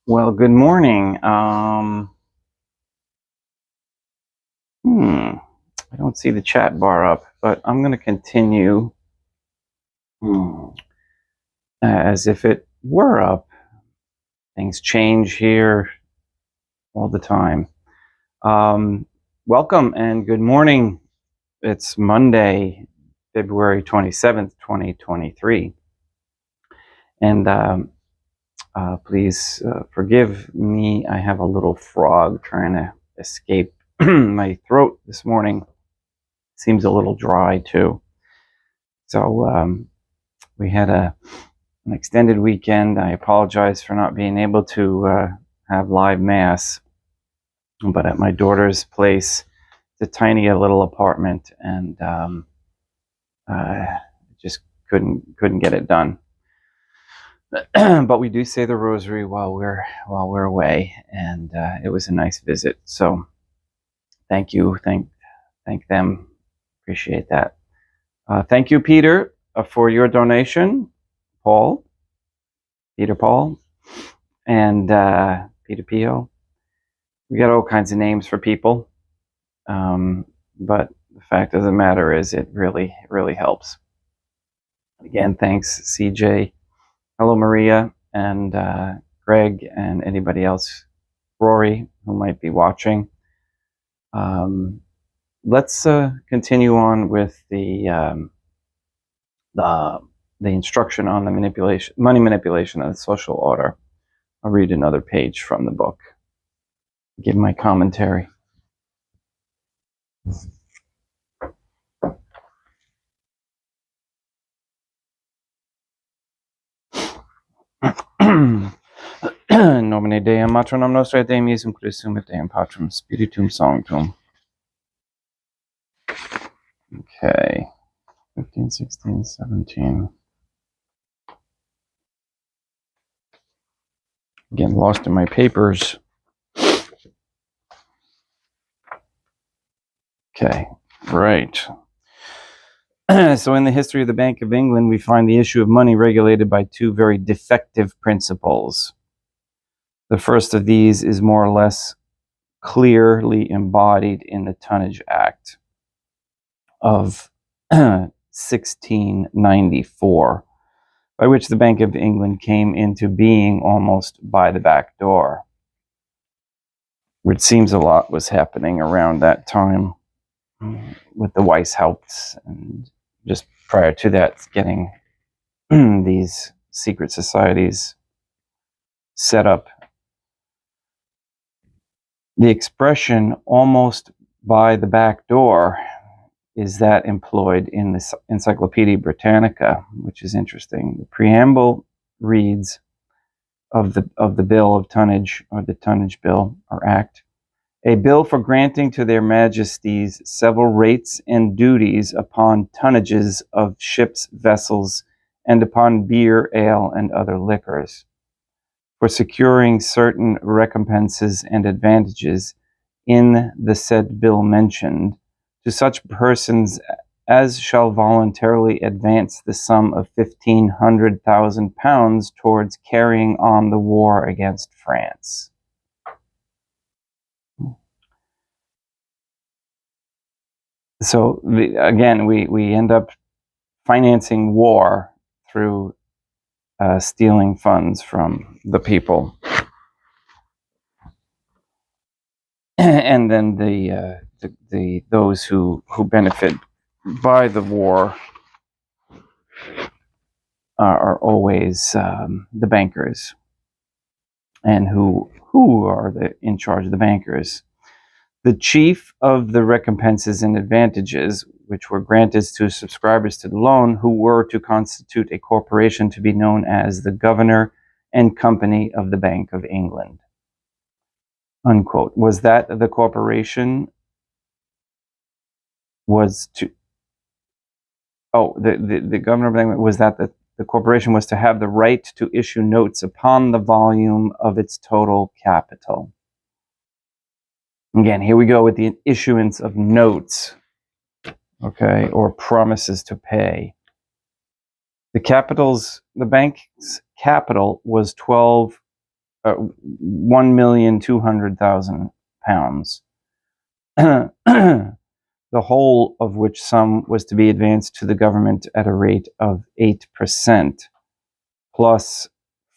Well, good morning. I don't see the chat bar up, but I'm going to continue as if it were up. Things change here all the time. Welcome and good morning. It's Monday, February 27th, 2023. And please forgive me. I have a little frog trying to escape my throat this morning. Seems a little dry too. So we had an extended weekend. I apologize for not being able to have live mass, but at my daughter's place, it's a tiny little apartment, and just couldn't get it done. But we do say the rosary while we're away, and it was a nice visit. So thank you, thank them. Appreciate that. Thank you, Peter, for your donation. Peter Paul, and Peter Pio. We got all kinds of names for people, but the fact of the matter is it really helps. Again, thanks, CJ. Hello, Maria, and Greg, and anybody else, Rory, who might be watching. Let's continue on with the instruction on the money manipulation of the social order. I'll read another page from the book. Give my commentary. Nomine Deum Matronum Nostrae Deum Iesum Christum et Deum Patrum Spiritum Sanctum. Okay. 15, 16, 17. Again, lost in my papers. Okay, right. So in the history of the Bank of England, we find the issue of money regulated by two very defective principles. The first of these is more or less clearly embodied in the Tonnage Act of 1694, by which the Bank of England came into being almost by the back door. It seems a lot was happening around that time with the Weishaupts, and just prior to that, getting these secret societies set up. The expression almost by the back door is that employed in the Encyclopedia Britannica, which is interesting. The preamble reads of the Bill of Tonnage, or the Tonnage Bill or Act, a bill for granting to their majesties several rates and duties upon tonnages of ships, vessels, and upon beer, ale, and other liquors, for securing certain recompenses and advantages in the said bill mentioned, to such persons as shall voluntarily advance the sum of £1,500,000 towards carrying on the war against France. So again, we end up financing war through stealing funds from the people, and then those who benefit by the war are always the bankers, and who are in charge of the bankers. The chief of the recompenses and advantages, which were granted to subscribers to the loan, who were to constitute a corporation to be known as the Governor and Company of the Bank of England. Unquote. Was that the corporation was to... Oh, the Governor of England, was that the corporation was to have the right to issue notes upon the volume of its total capital. Again, here we go with the issuance of notes, okay, or promises to pay. The bank's capital was £1,200,000, the whole of which sum was to be advanced to the government at a rate of 8%, plus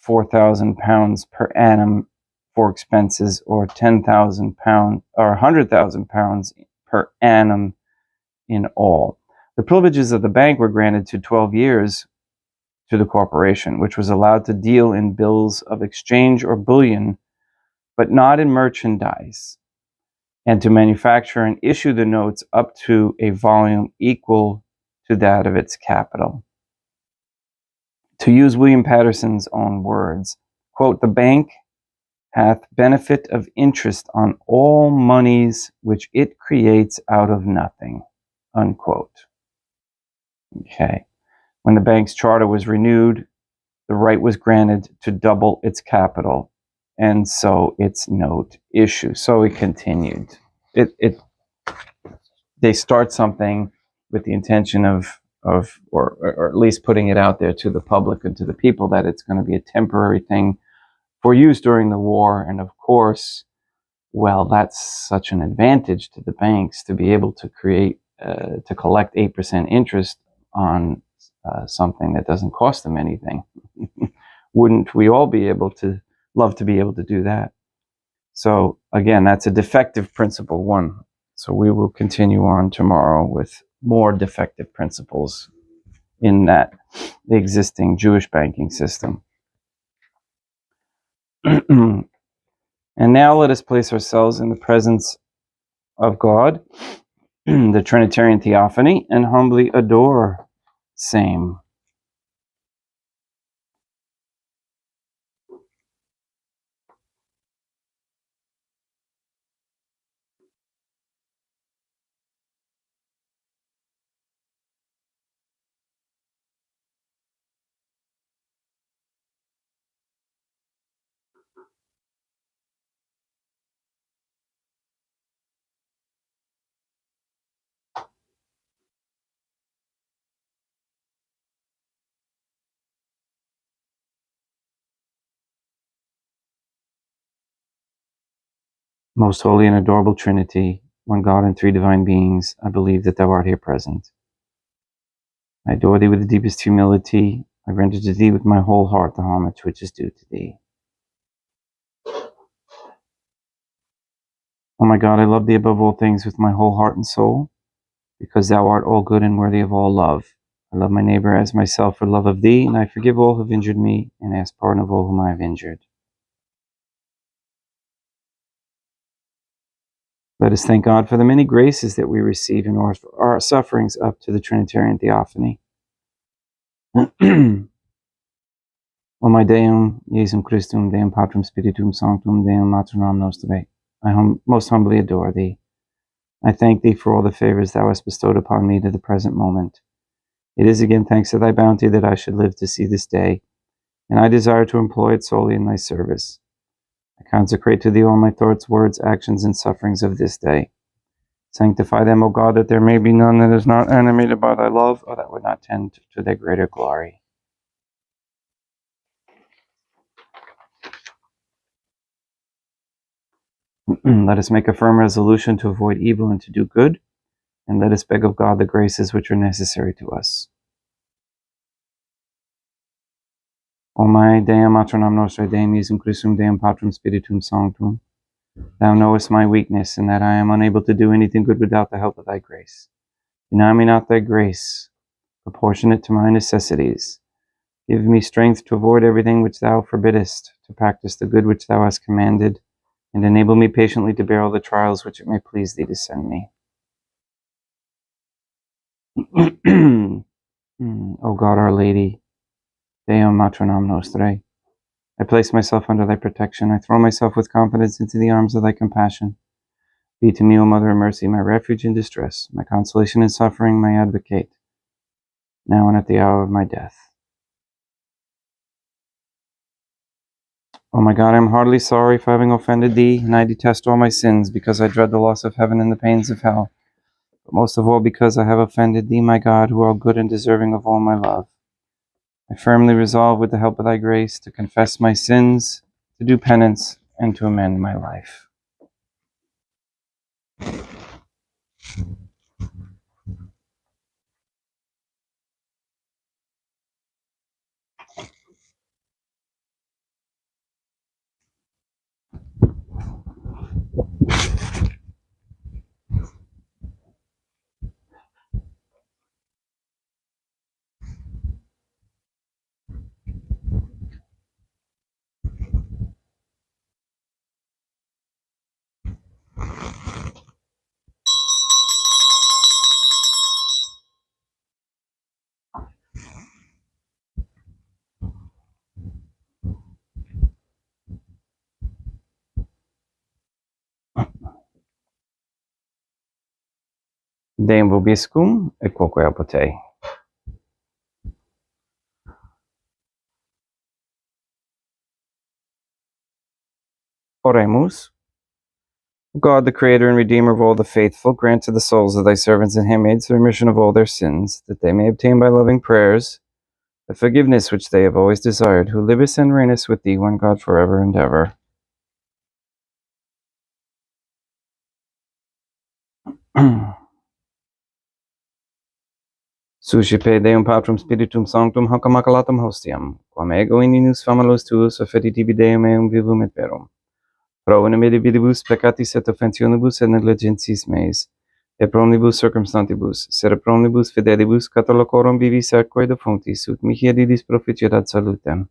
£4,000 per annum for expenses, or £10,000 or £100,000 per annum in all. The privileges of the bank were granted to 12 years to the corporation, which was allowed to deal in bills of exchange or bullion, but not in merchandise, and to manufacture and issue the notes up to a volume equal to that of its capital. To use William Patterson's own words, quote, "The bank hath benefit of interest on all monies which it creates out of nothing," unquote. Okay. When the bank's charter was renewed, the right was granted to double its capital, and so its note issue. So it continued. They start something with the intention of or at least putting it out there to the public and to the people that it's going to be a temporary thing for use during the war. And of course, well, that's such an advantage to the banks to be able to to collect 8% interest on something that doesn't cost them anything. Wouldn't we all be able to love to be able to do that? So again, that's a defective principle one. So we will continue on tomorrow with more defective principles in that the existing Jewish banking system. And now let us place ourselves in the presence of God, the Trinitarian Theophany, and humbly adore same. Most holy and adorable Trinity, one God and three divine beings, I believe that thou art here present. I adore thee with the deepest humility. I render to thee with my whole heart the homage which is due to thee. O my God, I love thee above all things with my whole heart and soul, because thou art all good and worthy of all love. I love my neighbor as myself for love of thee, and I forgive all who have injured me, and ask pardon of all whom I have injured. Let us thank God for the many graces that we receive in our sufferings up to the Trinitarian Theophany. O my Deum, Iesum Christum, Deum Patrum Spiritum Sanctum, Deum Maternam Nostrae, I most humbly adore thee. I thank thee for all the favors thou hast bestowed upon me to the present moment. It is again thanks to thy bounty that I should live to see this day, and I desire to employ it solely in thy service. I consecrate to thee all my thoughts, words, actions, and sufferings of this day. Sanctify them, O God, that there may be none that is not animated by thy love, or that would not tend to their greater glory. Let us make a firm resolution to avoid evil and to do good, and let us beg of God the graces which are necessary to us. O my Deum Maternam Nostrae, Deum Iesum Christum, Deum Patrum Spiritum Sanctum, thou knowest my weakness, and that I am unable to do anything good without the help of thy grace. Deny me not thy grace, proportionate to my necessities. Give me strength to avoid everything which thou forbiddest, to practice the good which thou hast commanded, and enable me patiently to bear all the trials which it may please thee to send me. O God, Our Lady, Deum Maternam Nostrae, I place myself under thy protection. I throw myself with confidence into the arms of thy compassion. Be to me, O Mother of Mercy, my refuge in distress, my consolation in suffering, my advocate, now and at the hour of my death. O my God, I am heartily sorry for having offended thee, and I detest all my sins, because I dread the loss of heaven and the pains of hell, but most of all because I have offended thee, my God, who art good and deserving of all my love. I firmly resolve, with the help of thy grace, to confess my sins, to do penance, and to amend my life. Deum vobiscum et quoque apotei. Oremus. God, the Creator and Redeemer of all the faithful, grant to the souls of thy servants and handmaids the remission of all their sins, that they may obtain by loving prayers the forgiveness which they have always desired, who livest and reignest with thee, one God, forever and ever. Suscipe Deum Patrum Spiritum Sanctum hoc immaculatum hostiam, quam ego ininus famulos tuus offeritibi Deum eum vivum et verum. Pro in vidibus peccatis et offensionibus et negligentis meis, et pro omnibus circumstantibus, sed pro omnibus fidelibus catalocorum vivis atque defunctis, ut mihi didis proficietat salutem.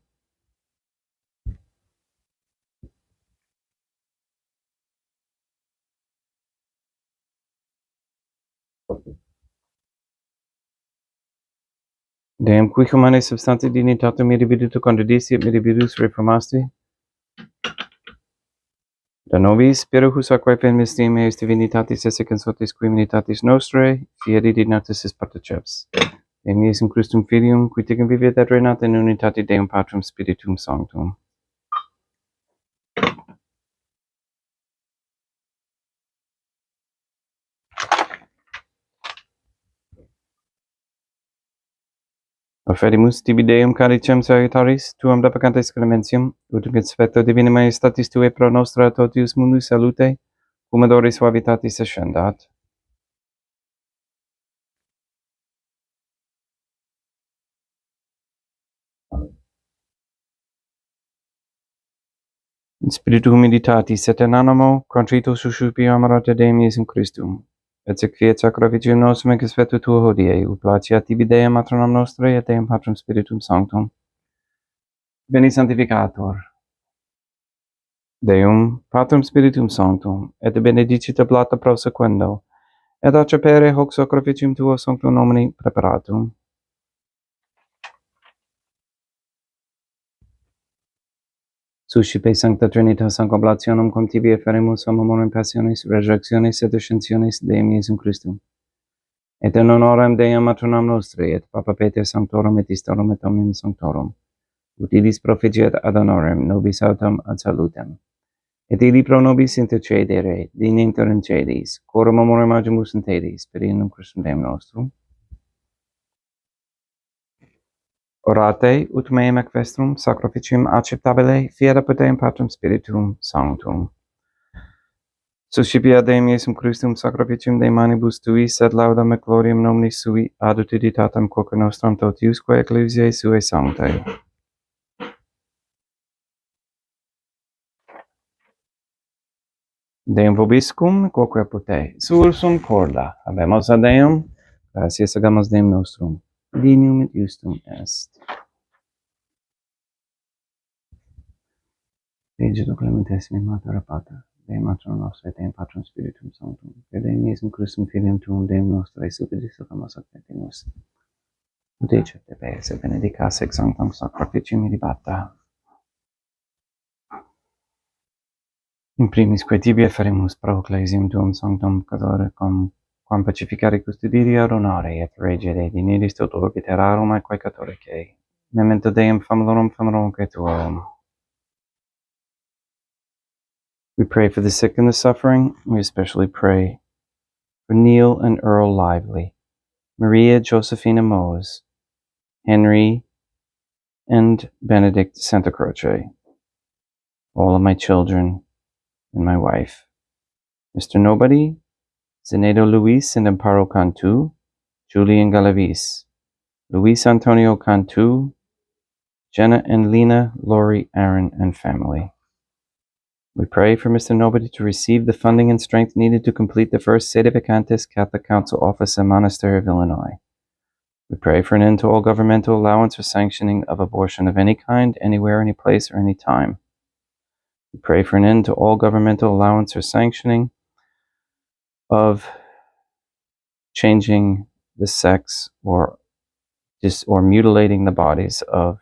Deum qui humanae substanti dignitatum miribiduto condidisi et miribidus reformasti, da nobis spirihus aquae feministim eis divinitatis esse consortis qui divinitatis nostrae, fieri dignatus partaceps. Deum Iesum Christum Filium, qui tecum viviet et reinat in unitati Deum Patrum Spiritum Sanctum. Offerimus tibi Deum caricem salutaris, tuam depecantes clementium, ut in conspecto divina majestatis tue pro nostra totius mundus salute, cum adoris suavitatis ascendat. In spiritu humilitatis et in animo contrito suscipiam amarate Deum Iesum Christum, et sequiet sacrificium nostrum in conspecto tuo hodie, ut placiat tibi Deum matronam nostrae et Deum Patrum Spiritum Sanctum. Beni sanctificator. Deum Patrum Spiritum Sanctum, et benedicita plata prosequendo, et accepere hoc sacrificium tuo sanctum nomini preparatum. Suscipe Sancta Trinitas concoblationem cum tibi efferimus amorem passionis, resurrectionis et ascensionis Deum Iesum Christum. Et in honorem Deum matronam nostrae, et Papa Peter Sanctorum et Istorum et Omnium Sanctorum, ut illis proficiat ad honorem nobis autem ad salutem. Et illi pro nobis intercedere, dininter in celis, coram amorem agimus in tedis, per innum Christum Deum nostrum. Orate, ut meum ec vestrum sacrificium acceptabile fiat apud Deum Patrum Spiritum Sanctum. Suscipiat Deum Iesum Christum sacrificium de manibus tuis, et laudam et gloriam nominis sui, ad utilitatem quoque nostram totiusque ecclesiae suae sanctae. Deum vobiscum, quoque apud sursum corda, habemus ad Deum, gratias agamus Deum nostrum, dignum et justum est. Regido clementissimi Mater Pater, Deum Matron Nostra et Deum Patrum Spiritum Sanctum, per Deum Iesum Christum Filium Tuum Deum Nostrae, supplicis succamus ac petimus. Ut ecce pes, et benedicasse ex sanctam sacrificium ilibata. In primis quae tibi efferimus pro ecclesiam Tuum Sanctum Catholicum, quam pacificare custodire ad honore, et regere diniris toto orbiterarum aequae Catholicae. Memento Deum famulorum Tuorum. We pray for the sick and the suffering. We especially pray for Neil and Earl Lively, Maria Josephina Mose, Henry and Benedict Santa Croce, all of my children, and my wife. Mr. Nobody, Zenedo Luis and Amparo Cantu, Julian Galavis, Luis Antonio Cantu, Jenna and Lena, Lori, Aaron, and family. We pray for Mr. Nobody to receive the funding and strength needed to complete the first Sede Vacantes Catholic Council office in Monastery of Illinois. We pray for an end to all governmental allowance or sanctioning of abortion of any kind, anywhere, any place, or any time. We pray for an end to all governmental allowance or sanctioning of changing the sex or mutilating the bodies of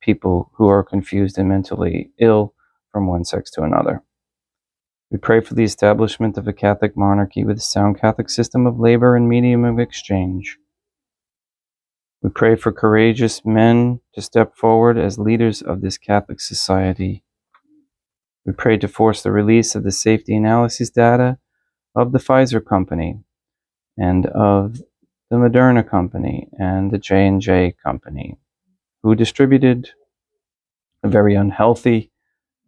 people who are confused and mentally ill from one sex to another. We pray for the establishment of a Catholic monarchy with a sound Catholic system of labor and medium of exchange. We pray for courageous men to step forward as leaders of this Catholic society. We pray to force the release of the safety analysis data of the Pfizer company and of the Moderna company and the J&J company, who distributed a very unhealthy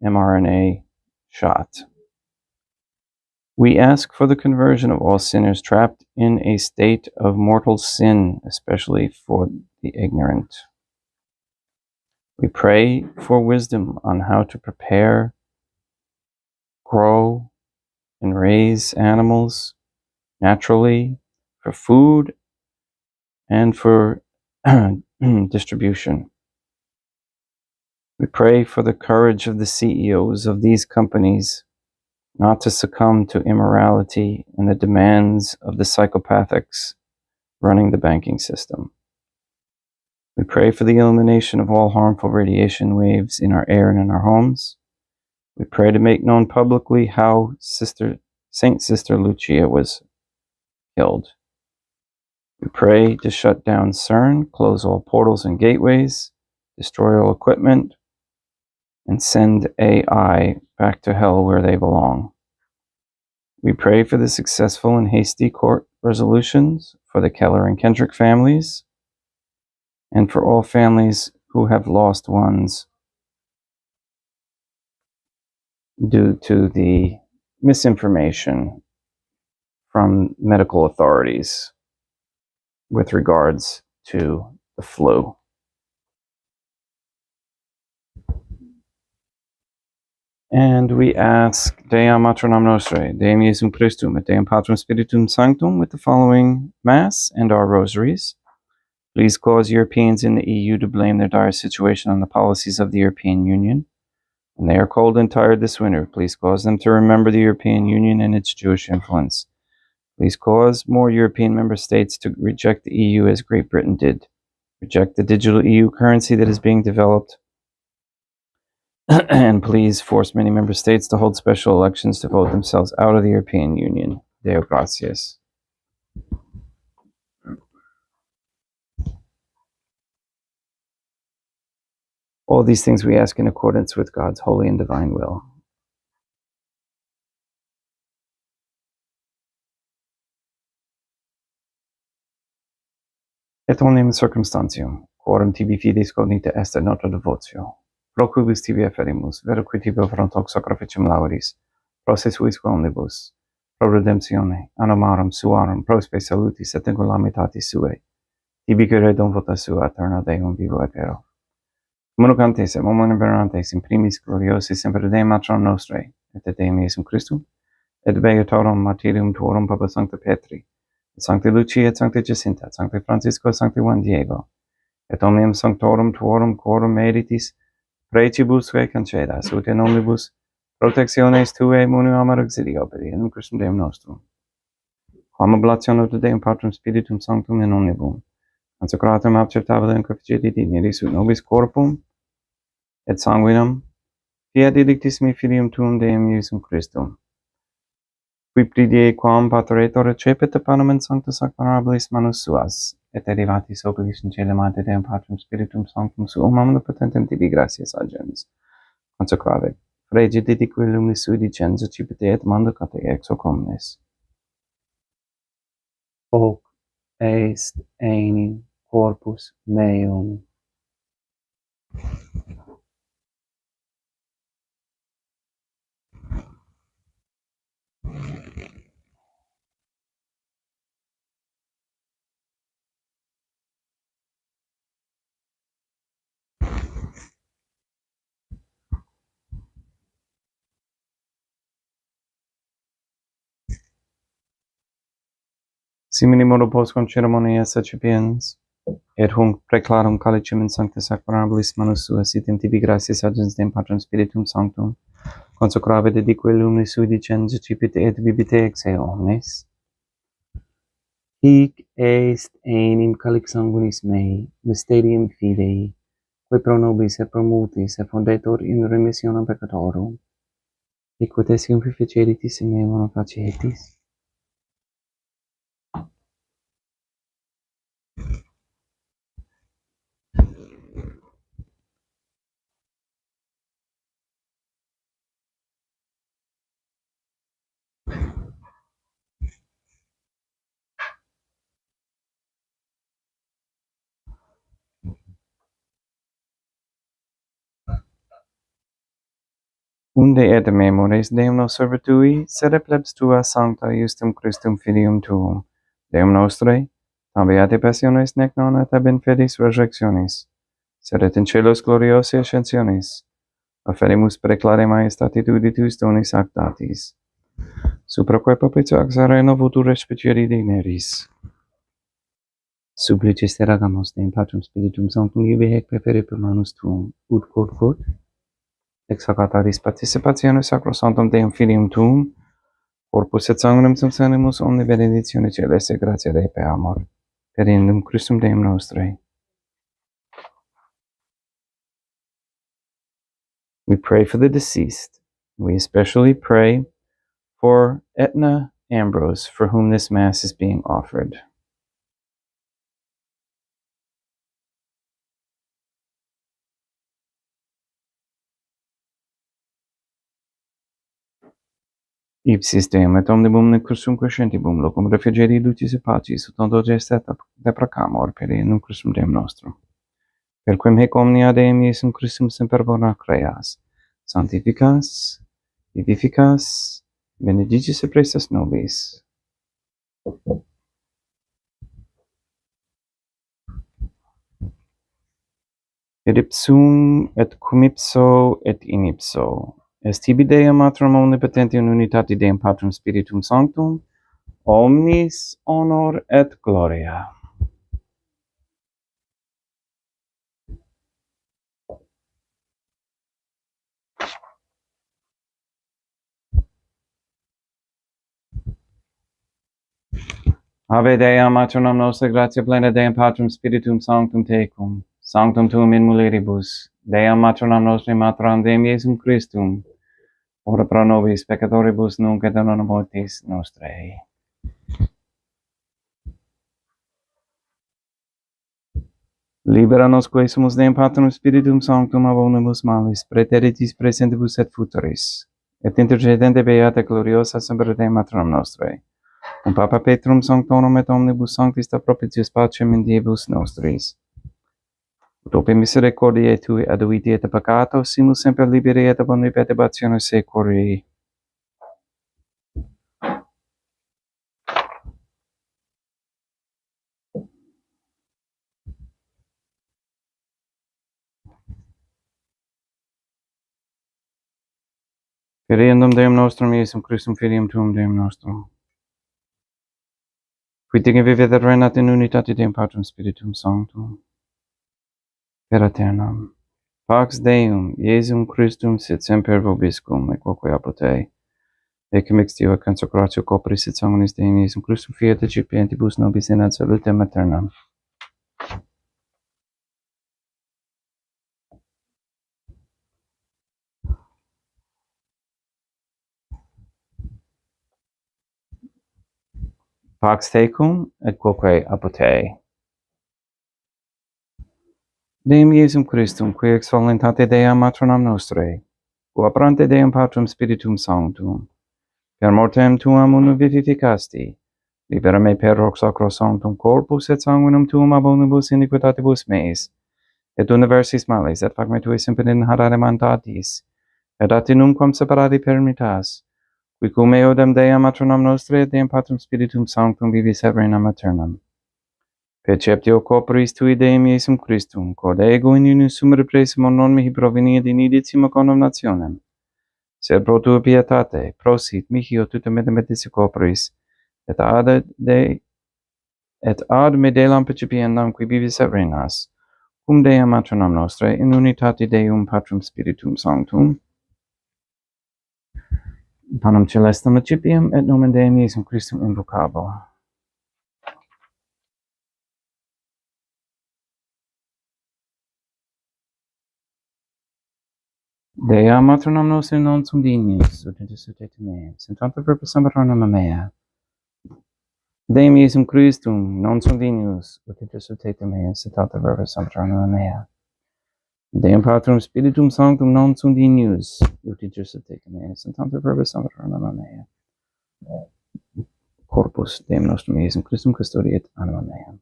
mRNA shot. We ask for the conversion of all sinners trapped in a state of mortal sin, especially for the ignorant. We pray for wisdom on how to prepare, grow, and raise animals naturally for food and for distribution. We pray for the courage of the CEOs of these companies not to succumb to immorality and the demands of the psychopathics running the banking system. We pray for the elimination of all harmful radiation waves in our air and in our homes. We pray to make known publicly how Saint Sister Lucia was killed. We pray to shut down CERN, close all portals and gateways, destroy all equipment, and send AI back to hell where they belong. We pray for the successful and hasty court resolutions for the Keller and Kendrick families, and for all families who have lost ones due to the misinformation from medical authorities with regards to the flu. And we ask Deam Matronam Nostrae, Deum Iesum Christum, et Deum Patrum Spiritum Sanctum, with the following Mass and our rosaries. Please cause Europeans in the EU to blame their dire situation on the policies of the European Union. When they are cold and tired this winter, please cause them to remember the European Union and its Jewish influence. Please cause more European member states to reject the EU as Great Britain did. Reject the digital EU currency that is being developed. And please force many member states to hold special elections to vote themselves out of the European Union. Deo gracias. All these things we ask in accordance with God's holy and divine will. Et omnium circumstantium, quorum tibi fides cognita est et nota devotio. Pro quibus tibi afferimus, veroque tibi offerant hoc sacrificium lauris, pro se suisque omnibus, pro redemptione, anomarum suarum, pro spe salutis et ingulamitatis suae, tibi redum vota sua eterna Deum vivo et vero. Communicantes et momum venerantes in primis gloriosis semper Deum Matron Nostrae, et Deum Iesum Christum, et beatorum martyrium tuorum Papa Sancta Petri, et Sancta Lucia, et Sancta Jacinta, et Sancta Francisco, et Sancta Juan Diego, et omnium sanctorum tuorum quorum meritis, precibusque concedas, ut in omnibus protectiones tuae muniam ad auxilio per in Christum Deum nostrum. Quam oblationem de Deum Patrum Spiritum Sanctum in omnibus, consecratum acceptabile conficit dignitis ut nobis corpum et sanguinum fiat edictissimi filium tuum Deum Iesum Christum, qui pridie quam pateretor recepit panem in sancta sacramentablis manus suas, et derivatis oculis in caelum ad Deum Patrum Spiritum Sanctum suum omnipotentem tibi gratias agens, consecrave, frege didique lumis sui dicens, accipite et mandacate ex hoc omnes. Hoc est enim corpus meum. Simini modo postquam ceremonia sacipiens, et hunc preclarum calicem in sancta sacramentablis manus suas, item tibi gratias agens Deum Patrem Spiritum Sanctum, consecrave dedique lumini sui dicens, cipit et bibite ex eo omnes. Hic est enim calix sanguinis mei, mysterium fidei, quae pro nobis et pro multis et fondetur in remissionem peccatorum, et quod essium ficeritis in meum facietis. Unde et memores Deum nos servitui, sed plebs tua sancta justum Christum filium tuum, Deum nostre, tam beate passiones nec non et ab in fidis resurrectionis, sed et in celos gloriosi ascensionis, offerimus preclare majestatitudi tuis donis ac datis, supraque popitio axareno future specieri digneris. Supplicis te ragamos Deum Patrem Spiritum Sanctum ibi hec prefere per manus tuum, ut quod, ex hoc autaris participationis sacrosanctum Deum Filium tuum, corpus et sanguinem sum animus omni benedictione celeste gratia Dei per amor, per indum Christum Deum nostre. We pray for the deceased. We especially pray for Etna Ambrose, for whom this Mass is being offered. Ipsis Deum et omnibus necusum crescentibum locum refugeri lucis et pacis, ut ondo gestet deprecamur per indum Christum Deum nostrum. Per quem hec omnia Deum Iesum Christum semper bona creas, sanctificas, vivificas, benedicis et prestas nobis. Et ipsum, et cum ipso, et in ipso, est tibi Deum Matrum omnipotenti in unitati Deum Patrum Spiritum Sanctum, omnis honor et gloria. Ave Deum Maternam Nostra, gratia plena Deum Patrum Spiritum Sanctum Tecum, sanctum tuum in mulieribus, Deum Maternam Nostri, Materam Deum Iesum Christum, ora pro nobis peccatoribus nunc et in hora mortis nostrae. Libera nos quae sumus Deum Patrum Spiritum Sanctum ab omnibus malis, praeteritis presentibus et futuris, et intercedente beata gloriosa semper Deum Maternam Nostrae, cum Papa Petrum Sanctorum et omnibus sanctis da propitius pacem in diebus nostris. Ut ope misericordiae tui aduiti et peccato, simus semper liberi et ab omni perturbatione securi. Per iendum Deum nostrum Iesum Christum Filium tuum Deum nostrum, qui tige vivet et regnat in unitate Deum Patrum Spiritum Sanctum, per aeternam. Pax Deum, Iesum Christum, sit semper vobiscum, et quoque apud te. Ecce mixtio et consecratio copris et sanguinis Deum Iesum Christum fiat recipientibus nobis in ad salutem aeternam. Pax tecum, et quoque apud te. Deum Iesum Christum, qui ex voluntate Dei Maternam Nostrae, operante Deum Patrum Spiritum Sanctum, per mortem tuam unu vivificasti, libera me per hoc sacro sanctum corpus et sanguinum tuum ab omnibus iniquitatibus meis, et universis malis, et fac me tui semper inharare mandatis, et atinum quam separati permitas, qui cum eodem Deum Maternam Nostrae et Deum Patrum Spiritum Sanctum vivis et regnam aeternam. Perceptio corporis tui Deum Iesum Christum, quod ego in unum represimo non mihi proveniet in idicima condemnationem, sed pro tua pietate, prosit mihi o tutum et medici corporis, et ad et ad medelam principiendam qui vivis et reinas, cum Dea maternam nostrae, in unitate Deum Patrum Spiritum Sanctum, panem celestem accipiem, et nomen Deum Iesum Christum invocabo. Dea maternam nostrae non sum dignis, ut intercedete meam, sentanta verba sempiternam mea. Deum Iesum Christum non sum dignus, ut intercedete meam, sentanta verba sempiternam mea. Deum Patrum Spiritum Sanctum non sum dignus, ut intercedete meam, sentanta verba sempiternam mea. Corpus Deum nostrum Iesum Christum custodiet anima meam.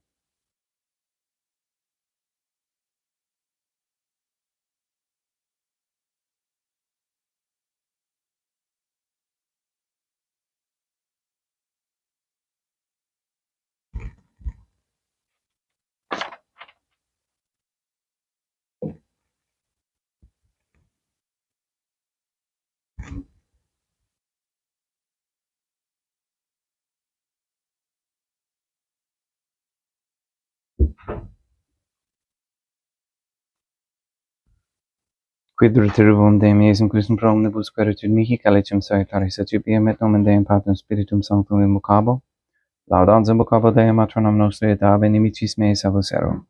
Quid retribuum Deum Iesum Christum pro omnibus queritud mihi calicem salutaris accipiem et nomen Deum Patrum Spiritum Sanctum invocabo. Laudans invocabo Deum maternam nostrae et ave inimicis mei salvus erum.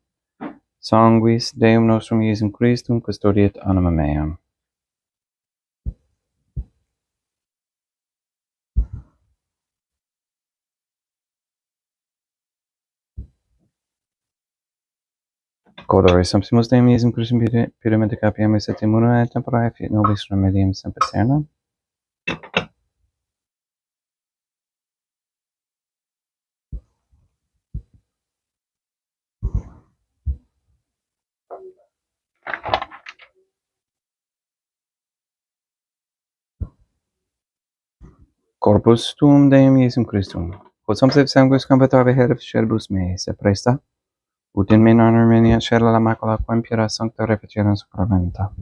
Sanguis Deum nostrum Iesum Christum custodiet anima meam. Codore subsimus Deum Iesum Christum pidamente capiamis et immuna et tempora fiat nobis remedium sempiterna. Corpus tuum Deum Iesum Christum, quod sed sanguis competave herif cerbus mei, se presta, ut in me non armenia cella la macula quam pura sancta reficienum supraventa.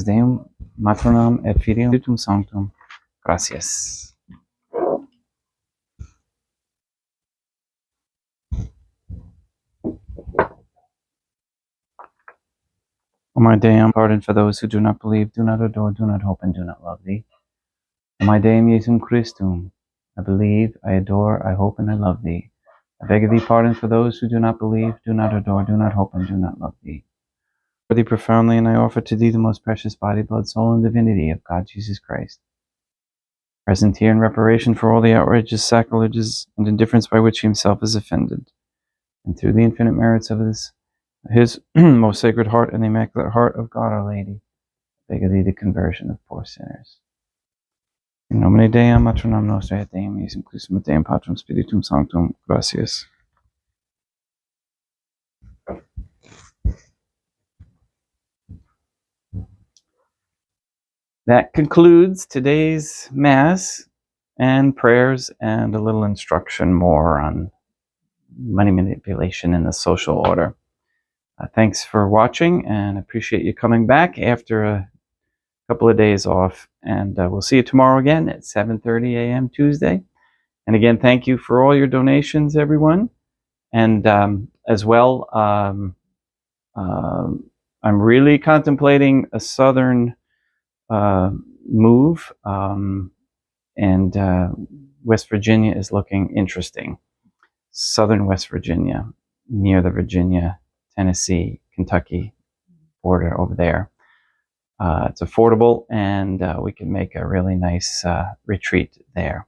Deum maternam et filium Spiritum Sanctum. Gracias. O my Deum, pardon for those who do not believe, do not adore, do not hope, and do not love thee. O my Deum Iesum Christum, I believe, I adore, I hope, and I love thee. I beg of thee pardon for those who do not believe, do not adore, do not hope, and do not love thee. For thee profoundly, and I offer to thee the most precious body, blood, soul, and divinity of God Jesus Christ, present here in reparation for all the outrages, sacrileges, and indifference by which he himself is offended, and through the infinite merits of his most sacred heart and the immaculate heart of God our Lady, beg of thee the conversion of poor sinners. In nomine Deum maternam nostrae et Deum Iesum Christum et Deum Patrum Spiritum Sanctum. Gracias. That concludes today's Mass and prayers and a little instruction more on money manipulation in the social order. Thanks for watching, and appreciate you coming back after a couple of days off. And we'll see you tomorrow again at 7:30 a.m. Tuesday. And again, thank you for all your donations, everyone. And as well, I'm really contemplating a southern move, and West Virginia is looking interesting. Southern West Virginia, near the Virginia, Tennessee, Kentucky border over there. It's affordable, and we can make a really nice retreat there.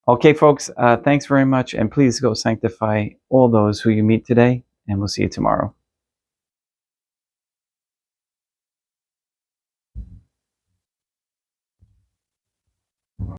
Okay, folks, thanks very much, and please go sanctify all those who you meet today. and we'll see you tomorrow.